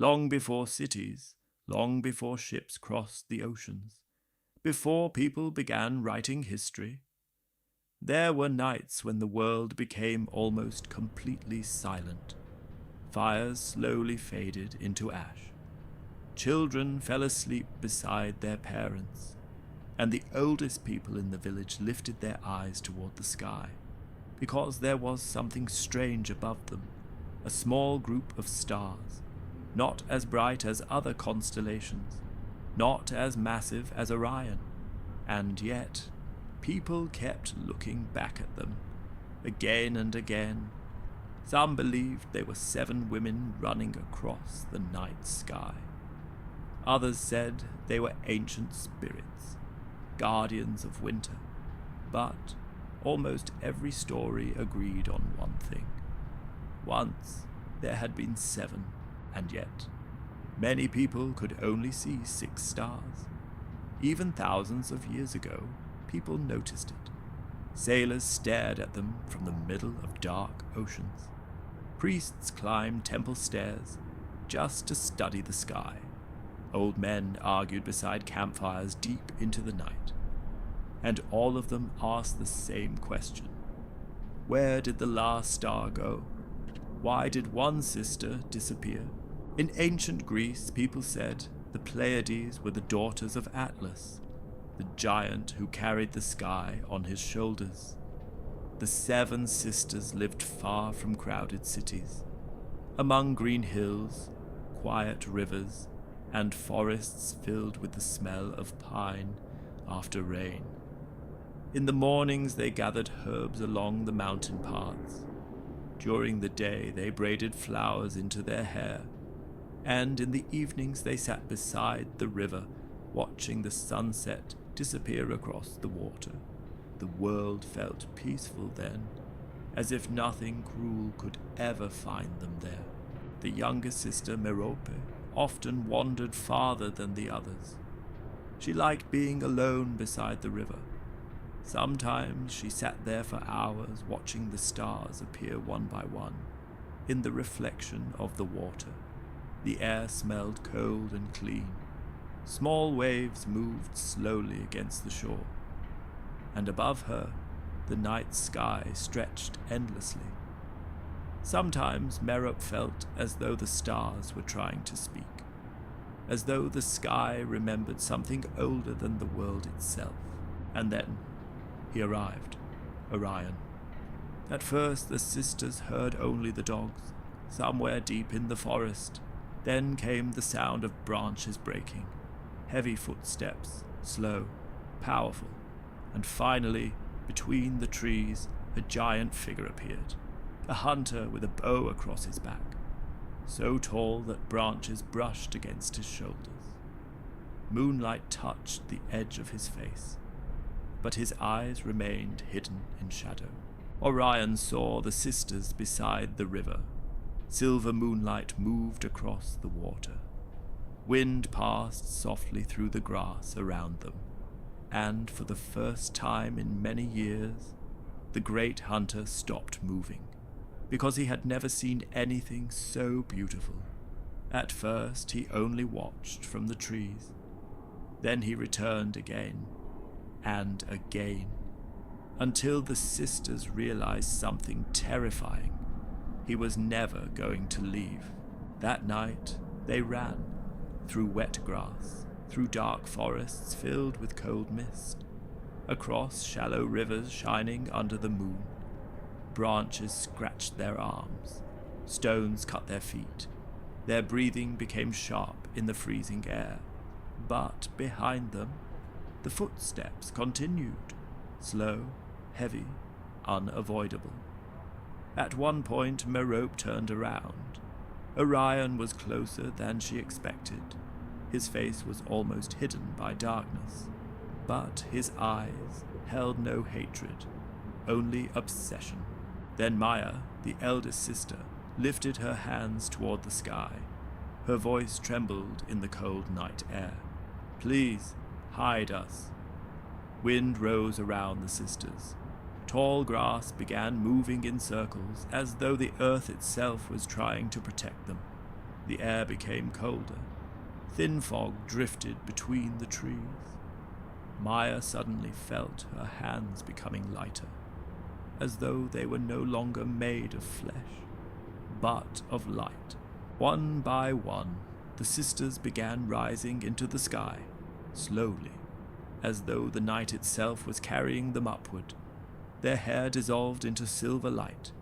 long before cities, long before ships crossed the oceans, before people began writing history. There were nights when the world became almost completely silent. Fires slowly faded into ash. Children fell asleep beside their parents, and the oldest people in the village lifted their eyes toward the sky, because there was something strange above them, a small group of stars, not as bright as other constellations, not as massive as Orion, and yet people kept looking back at them, again and again. Some believed they were 7 women running across the night sky. Others said they were ancient spirits, guardians of winter. But almost every story agreed on one thing. Once there had been 7, and yet many people could only see 6 stars. Even thousands of years ago, people noticed it. Sailors stared at them from the middle of dark oceans. Priests climbed temple stairs just to study the sky. Old men argued beside campfires deep into the night. And all of them asked the same question. Where did the last star go? Why did one sister disappear? In ancient Greece, people said the Pleiades were the daughters of Atlas, the giant who carried the sky on his shoulders. The 7 sisters lived far from crowded cities, among green hills, quiet rivers, and forests filled with the smell of pine after rain. In the mornings they gathered herbs along the mountain paths. During the day they braided flowers into their hair, and in the evenings they sat beside the river, watching the sunset disappear across the water. The world felt peaceful then, as if nothing cruel could ever find them there. The younger sister, Merope, often wandered farther than the others. She liked being alone beside the river. Sometimes she sat there for hours watching the stars appear one by one, in the reflection of the water. The air smelled cold and clean. Small waves moved slowly against the shore, and above her, the night sky stretched endlessly. Sometimes Merope felt as though the stars were trying to speak, as though the sky remembered something older than the world itself. And then he arrived, Orion. At first the sisters heard only the dogs, somewhere deep in the forest. Then came the sound of branches breaking, heavy footsteps, slow, powerful, and finally, between the trees, a giant figure appeared, a hunter with a bow across his back, so tall that branches brushed against his shoulders. Moonlight touched the edge of his face, but his eyes remained hidden in shadow. Orion saw the sisters beside the river. Silver moonlight moved across the water. Wind passed softly through the grass around them, and for the first time in many years, the great hunter stopped moving, because he had never seen anything so beautiful. At first, he only watched from the trees. Then he returned again, and again, until the sisters realized something terrifying. He was never going to leave. That night, they ran, through wet grass, through dark forests filled with cold mist, across shallow rivers shining under the moon. Branches scratched their arms, stones cut their feet. Their breathing became sharp in the freezing air, but behind them, the footsteps continued, slow, heavy, unavoidable. At one point, Merope turned around. Orion was closer than she expected. His face was almost hidden by darkness, but his eyes held no hatred, only obsession. Then Maya, the eldest sister, lifted her hands toward the sky. Her voice trembled in the cold night air. "Please, hide us." Wind rose around the sisters. Tall grass began moving in circles, as though the earth itself was trying to protect them. The air became colder. Thin fog drifted between the trees. Maya suddenly felt her hands becoming lighter, as though they were no longer made of flesh, but of light. One by one, the sisters began rising into the sky, slowly, as though the night itself was carrying them upward. Their hair dissolved into silver light.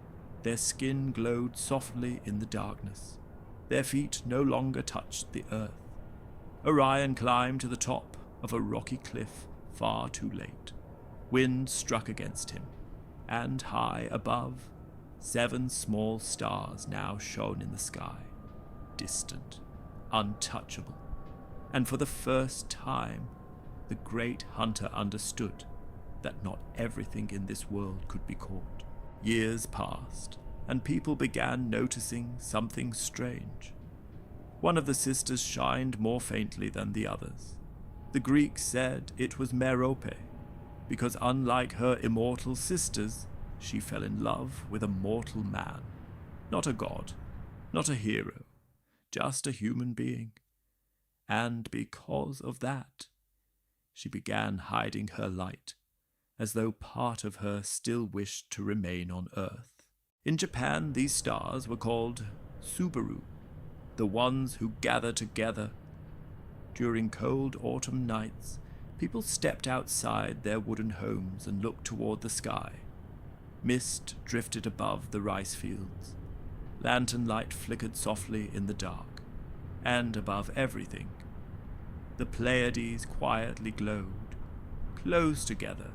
Their skin glowed softly in the darkness. Their feet no longer touched the earth. Orion climbed to the top of a rocky cliff far too late. Wind struck against him, and high above, 7 small stars now shone in the sky, distant, untouchable. And for the first time, the great hunter understood that not everything in this world could be caught. Years passed, and people began noticing something strange. One of the sisters shined more faintly than the others. The Greeks said it was Merope, because unlike her immortal sisters, she fell in love with a mortal man. Not a god, not a hero, just a human being. And because of that, she began hiding her light, as though part of her still wished to remain on Earth. In Japan, these stars were called Subaru, the ones who gather together. During cold autumn nights, people stepped outside their wooden homes and looked toward the sky. Mist drifted above the rice fields. Lantern light flickered softly in the dark. And above everything, the Pleiades quietly glowed, close together,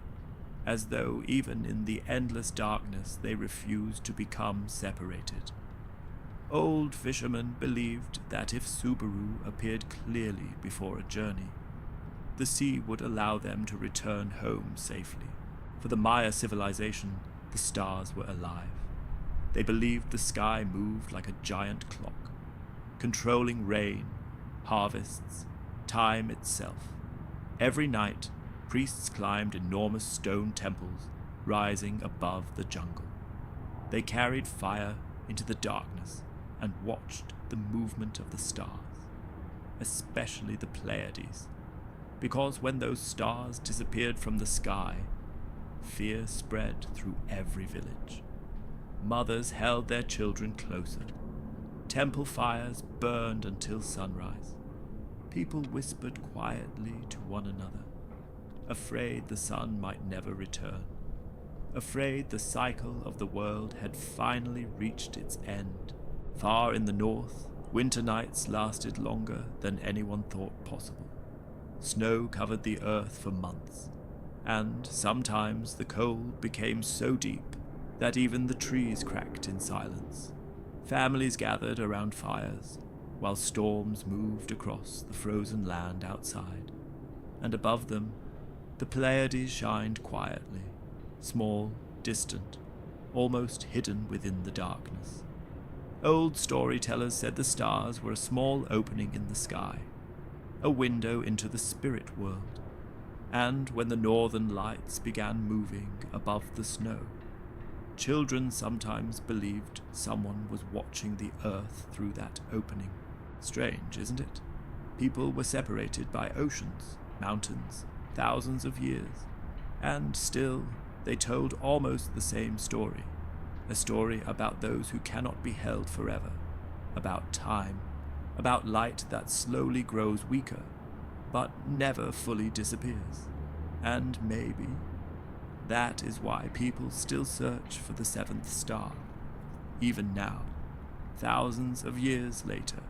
as though even in the endless darkness they refused to become separated. Old fishermen believed that if Subaru appeared clearly before a journey, the sea would allow them to return home safely. For the Maya civilization, the stars were alive. They believed the sky moved like a giant clock, controlling rain, harvests, time itself. Every night, priests climbed enormous stone temples rising above the jungle. They carried fire into the darkness and watched the movement of the stars, especially the Pleiades, because when those stars disappeared from the sky, fear spread through every village. Mothers held their children closer. Temple fires burned until sunrise. People whispered quietly to one another, afraid the sun might never return, afraid the cycle of the world had finally reached its end. Far in the north, winter nights lasted longer than anyone thought possible. Snow covered the earth for months, and sometimes the cold became so deep that even the trees cracked in silence. Families gathered around fires, while storms moved across the frozen land outside, and above them, the Pleiades shined quietly, small, distant, almost hidden within the darkness. Old storytellers said the stars were a small opening in the sky, a window into the spirit world, and when the northern lights began moving above the snow, children sometimes believed someone was watching the earth through that opening. Strange, isn't it? People were separated by oceans, mountains, thousands of years, and still they told almost the same story. A story about those who cannot be held forever, about time, about light that slowly grows weaker, but never fully disappears. And maybe that is why people still search for the 7th star, even now, thousands of years later.